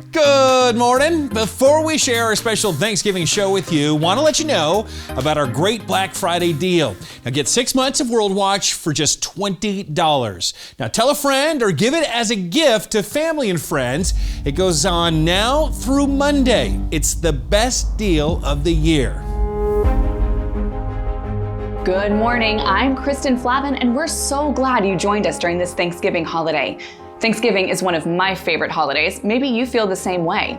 Good morning. Before we share our special Thanksgiving show with you, want to let you know about our great Black Friday deal. Now get 6 months of World Watch for just $20. Now tell a friend or give it as a gift to family and friends. It goes on now through Monday. It's the best deal of the year. Good morning. I'm Kristen Flavin, and we're so glad you joined us during this Thanksgiving holiday. Thanksgiving is one of my favorite holidays. Maybe you feel the same way.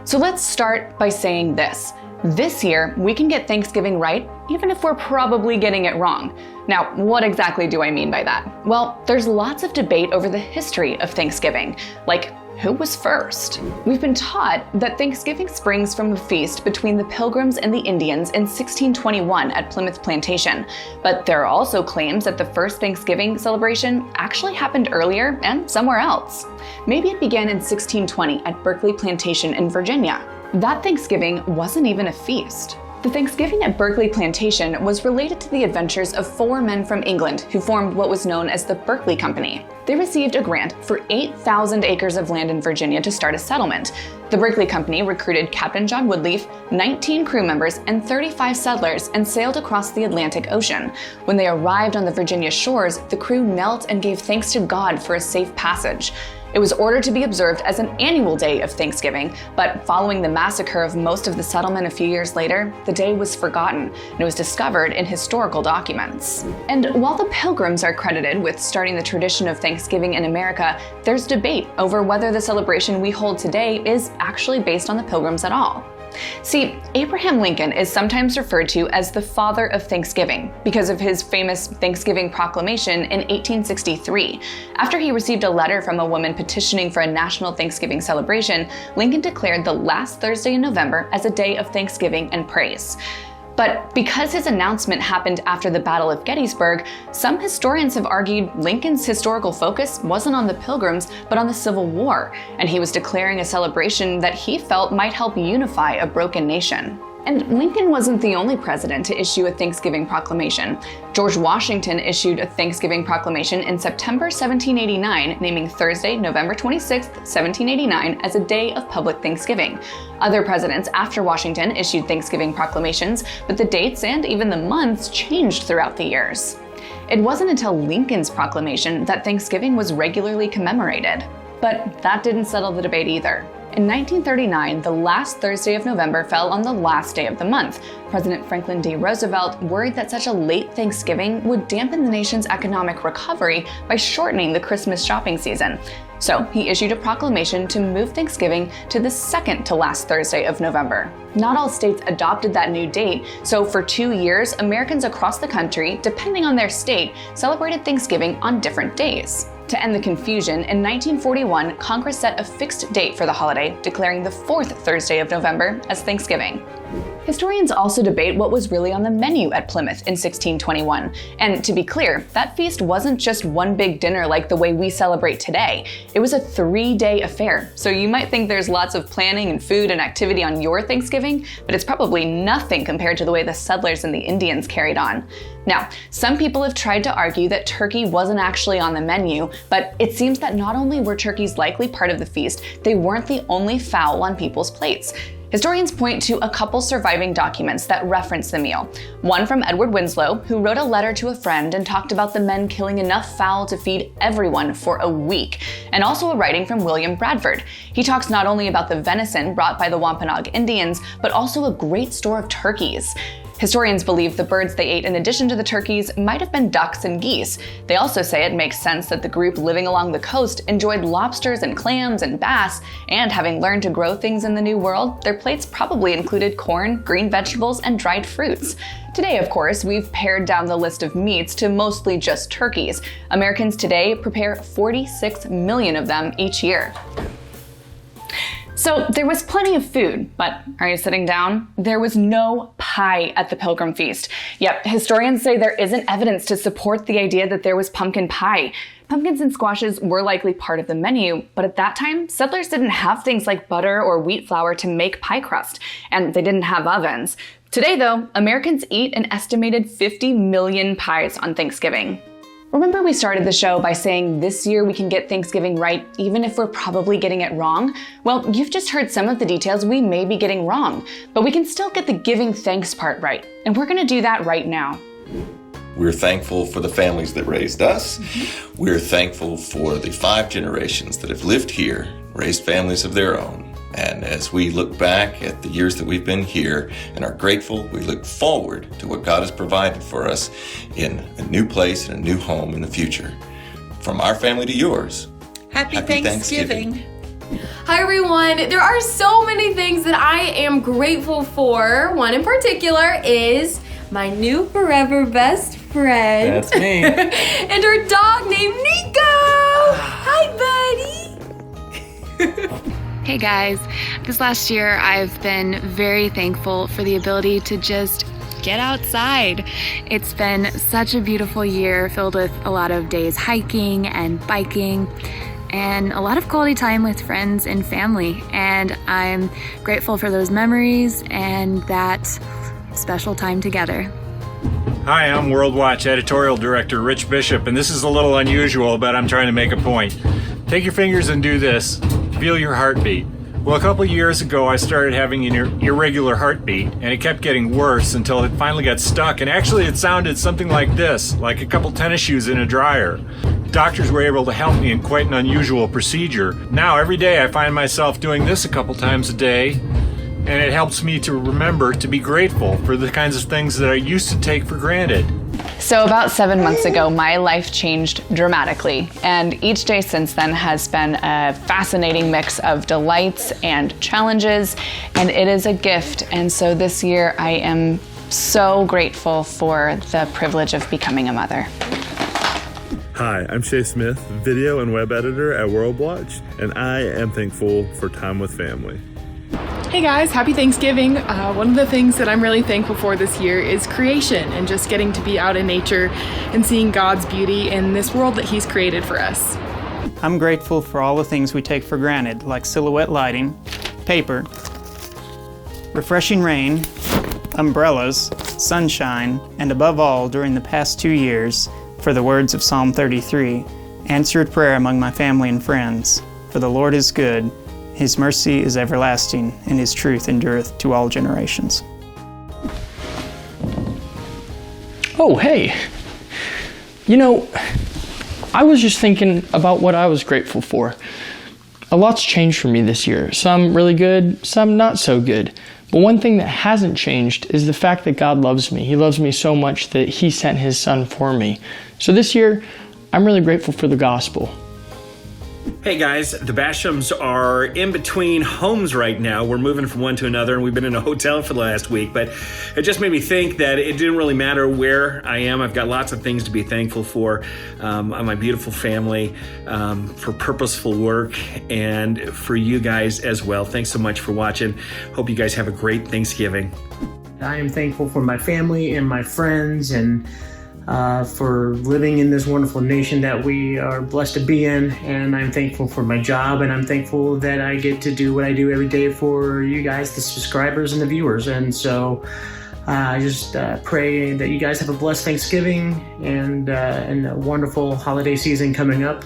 So let's start by saying this. This year, we can get Thanksgiving right, even if we're probably getting it wrong. Now, what exactly do I mean by that? Well, there's lots of debate over the history of Thanksgiving, like who was first? We've been taught that Thanksgiving springs from a feast between the Pilgrims and the Indians in 1621 at Plymouth Plantation. But there are also claims that the first Thanksgiving celebration actually happened earlier and somewhere else. Maybe it began in 1620 at Berkeley Plantation in Virginia. That Thanksgiving wasn't even a feast. The Thanksgiving at Berkeley Plantation was related to the adventures of 4 men from England who formed what was known as the Berkeley Company. They received a grant for 8,000 acres of land in Virginia to start a settlement. The Berkeley Company recruited Captain John Woodleaf, 19 crew members, and 35 settlers and sailed across the Atlantic Ocean. When they arrived on the Virginia shores, the crew knelt and gave thanks to God for a safe passage. It was ordered to be observed as an annual day of Thanksgiving, but following the massacre of most of the settlement a few years later, the day was forgotten, and it was discovered in historical documents. And while the Pilgrims are credited with starting the tradition of Thanksgiving in America, there's debate over whether the celebration we hold today is actually based on the Pilgrims at all. See, Abraham Lincoln is sometimes referred to as the father of Thanksgiving because of his famous Thanksgiving proclamation in 1863. After he received a letter from a woman petitioning for a national Thanksgiving celebration, Lincoln declared the last Thursday in November as a day of thanksgiving and praise. But because his announcement happened after the Battle of Gettysburg, some historians have argued Lincoln's historical focus wasn't on the Pilgrims, but on the Civil War, and he was declaring a celebration that he felt might help unify a broken nation. And Lincoln wasn't the only president to issue a Thanksgiving proclamation. George Washington issued a Thanksgiving proclamation in September 1789, naming Thursday, November 26, 1789, as a day of public Thanksgiving. Other presidents after Washington issued Thanksgiving proclamations, but the dates and even the months changed throughout the years. It wasn't until Lincoln's proclamation that Thanksgiving was regularly commemorated. But that didn't settle the debate either. In 1939, the last Thursday of November fell on the last day of the month. President Franklin D. Roosevelt worried that such a late Thanksgiving would dampen the nation's economic recovery by shortening the Christmas shopping season. So he issued a proclamation to move Thanksgiving to the second to last Thursday of November. Not all states adopted that new date, so for 2 years, Americans across the country, depending on their state, celebrated Thanksgiving on different days. To end the confusion, in 1941, Congress set a fixed date for the holiday, declaring the 4th Thursday of November as Thanksgiving. Historians also debate what was really on the menu at Plymouth in 1621. And to be clear, that feast wasn't just one big dinner like the way we celebrate today. It was a 3-day affair. So you might think there's lots of planning and food and activity on your Thanksgiving, but it's probably nothing compared to the way the settlers and the Indians carried on. Now, some people have tried to argue that turkey wasn't actually on the menu, but it seems that not only were turkeys likely part of the feast, they weren't the only fowl on people's plates. Historians point to a couple surviving documents that reference the meal. One from Edward Winslow, who wrote a letter to a friend and talked about the men killing enough fowl to feed everyone for a week, and also a writing from William Bradford. He talks not only about the venison brought by the Wampanoag Indians, but also a great store of turkeys. Historians believe the birds they ate in addition to the turkeys might have been ducks and geese. They also say it makes sense that the group living along the coast enjoyed lobsters and clams and bass, and having learned to grow things in the New World, their plates probably included corn, green vegetables, and dried fruits. Today, of course, we've pared down the list of meats to mostly just turkeys. Americans today prepare 46 million of them each year. So there was plenty of food, but are you sitting down? There was no pie at the Pilgrim Feast. Yep, historians say there isn't evidence to support the idea that there was pumpkin pie. Pumpkins and squashes were likely part of the menu, but at that time, settlers didn't have things like butter or wheat flour to make pie crust, and they didn't have ovens. Today, though, Americans eat an estimated 50 million pies on Thanksgiving. Remember we started the show by saying this year we can get Thanksgiving right even if we're probably getting it wrong? Well, you've just heard some of the details we may be getting wrong, but we can still get the giving thanks part right, and we're gonna do that right now. We're thankful for the families that raised us. We're thankful for the 5 generations that have lived here, raised families of their own. And as we look back at the years that we've been here and are grateful, we look forward to what God has provided for us in a new place and a new home in the future. From our family to yours, Happy Thanksgiving. Hi everyone, there are so many things that I am grateful for. One in particular is my new forever best friend. That's me. And her dog named Nico. Hi buddy. Hey guys, this last year I've been very thankful for the ability to just get outside. It's been such a beautiful year filled with a lot of days hiking and biking and a lot of quality time with friends and family. And I'm grateful for those memories and that special time together. Hi, I'm World Watch editorial director Rich Bishop, and this is a little unusual, but I'm trying to make a point. Take your fingers and do this. Feel your heartbeat. Well, a couple years ago, I started having an irregular heartbeat, and it kept getting worse until it finally got stuck. And actually, it sounded something like this, like a couple tennis shoes in a dryer. Doctors were able to help me in quite an unusual procedure. Now, every day, I find myself doing this a couple times a day, and it helps me to remember to be grateful for the kinds of things that I used to take for granted. So about 7 months ago, my life changed dramatically, and each day since then has been a fascinating mix of delights and challenges, and it is a gift. And so this year I am so grateful for the privilege of becoming a mother. Hi, I'm Shay Smith, video and web editor at Worldwatch, and I am thankful for time with family. Hey guys, happy Thanksgiving. One of the things that I'm really thankful for this year is creation and just getting to be out in nature and seeing God's beauty in this world that He's created for us. I'm grateful for all the things we take for granted, like silhouette lighting, paper, refreshing rain, umbrellas, sunshine, and above all, during the past 2 years, for the words of Psalm 33, answered prayer among my family and friends. For the Lord is good, His mercy is everlasting, and His truth endureth to all generations. Oh, hey. You know, I was just thinking about what I was grateful for. A lot's changed for me this year. Some really good, some not so good. But one thing that hasn't changed is the fact that God loves me. He loves me so much that He sent His Son for me. So this year, I'm really grateful for the gospel. Hey guys, the Bashams are in between homes right now. We're moving from one to another, and we've been in a hotel for the last week, but it just made me think that it didn't really matter where I am. I've got lots of things to be thankful for. My beautiful family, for purposeful work, and for you guys as well. Thanks so much for watching. Hope you guys have a great Thanksgiving. I am thankful for my family and my friends, and for living in this wonderful nation that we are blessed to be in. And I'm thankful for my job, and I'm thankful that I get to do what I do every day for you guys, the subscribers and the viewers. And so I just pray that you guys have a blessed Thanksgiving and a wonderful holiday season coming up.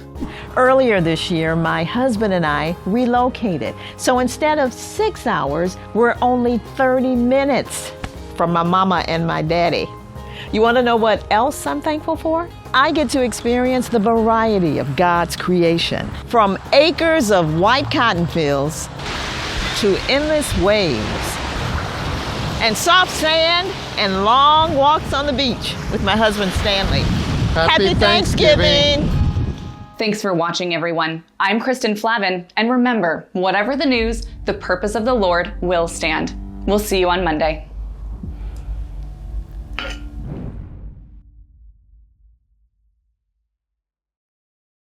Earlier this year, my husband and I relocated. So instead of 6 hours, we're only 30 minutes from my mama and my daddy. You want to know what else I'm thankful for? I get to experience the variety of God's creation. From acres of white cotton fields to endless waves and soft sand and long walks on the beach with my husband Stanley. Happy Thanksgiving! Thanks for watching, everyone. I'm Kristen Flavin, and remember, whatever the news, the purpose of the Lord will stand. We'll see you on Monday.